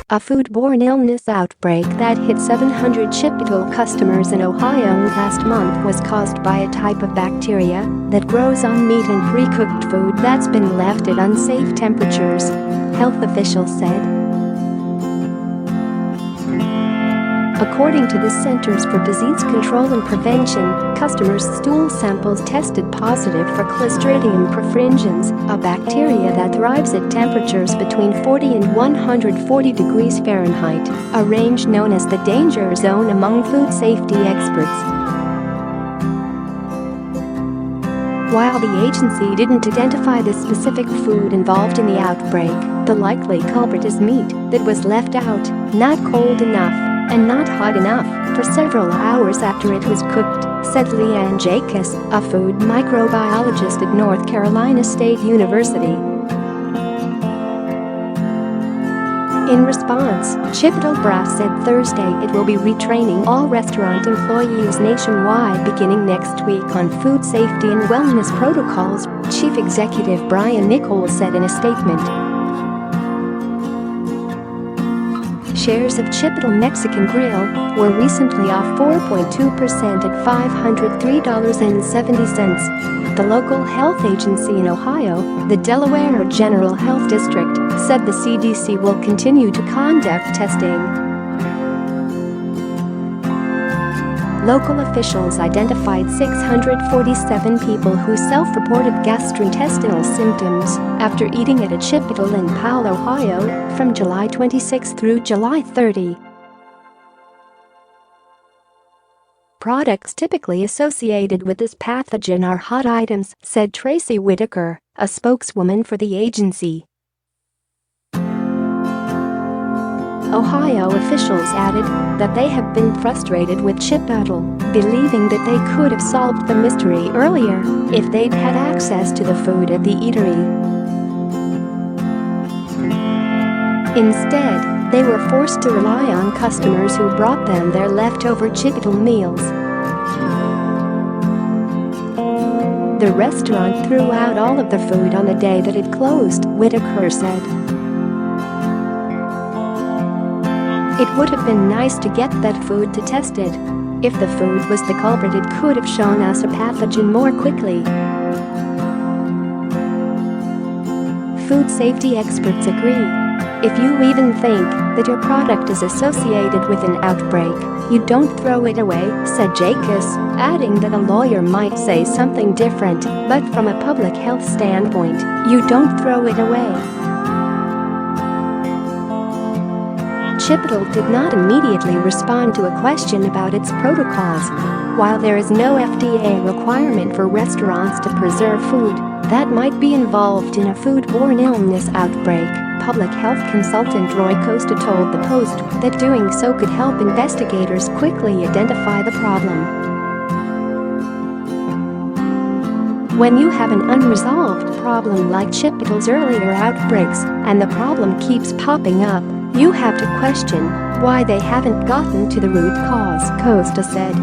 A food-borne illness outbreak that hit 700 Chipotle customers in Ohio last month was caused by a type of bacteria that grows on meat and pre-cooked food that's been left at unsafe temperatures, health officials said. According to the Centers for Disease Control and Prevention, customers' stool samples tested positive for Clostridium perfringens, a bacteria that thrives at temperatures between 40 and 140 degrees Fahrenheit, a range known as the danger zone among food safety experts. While the agency didn't identify the specific food involved in the outbreak, the likely culprit is meat that was left out, not cold enough, and not hot enough for several hours after it was cooked, said Lee-Ann Jaykus, a food microbiologist at North Carolina State University. In response, Chipotle Brass said Thursday it will be retraining all restaurant employees nationwide beginning next week on food safety and wellness protocols, Chief Executive Brian Niccol said in a statement. Shares of Chipotle Mexican Grill were recently off 4.2% at $503.70. The local health agency in Ohio, the Delaware General Health District, said the CDC will continue to conduct testing. Local officials identified 647 people who self-reported gastrointestinal symptoms after eating at a Chipotle in Powell, Ohio, from July 26 through July 30. Products typically associated with this pathogen are hot items, said Traci Whittaker, a spokeswoman for the agency. Ohio officials added that they have been frustrated with Chipotle, believing that they could have solved the mystery earlier if they'd had access to the food at the eatery. Instead, they were forced to rely on customers who brought them their leftover Chipotle meals. The restaurant threw out all of the food on the day that it closed, Whittaker said. It would have been nice to get that food to test it. If the food was the culprit, it could have shown us a pathogen more quickly. Food safety experts agree. If you even think that your product is associated with an outbreak, you don't throw it away, said Jaykus, adding that a lawyer might say something different, but from a public health standpoint, you don't throw it away. Chipotle did not immediately respond to a question about its protocols. While there is no FDA requirement for restaurants to preserve food that might be involved in a food-borne illness outbreak, public health consultant Roy Costa told the Post that doing so could help investigators quickly identify the problem. When you have an unresolved problem like Chipotle's earlier outbreaks and the problem keeps popping up, you have to question why they haven't gotten to the root cause, Costa said.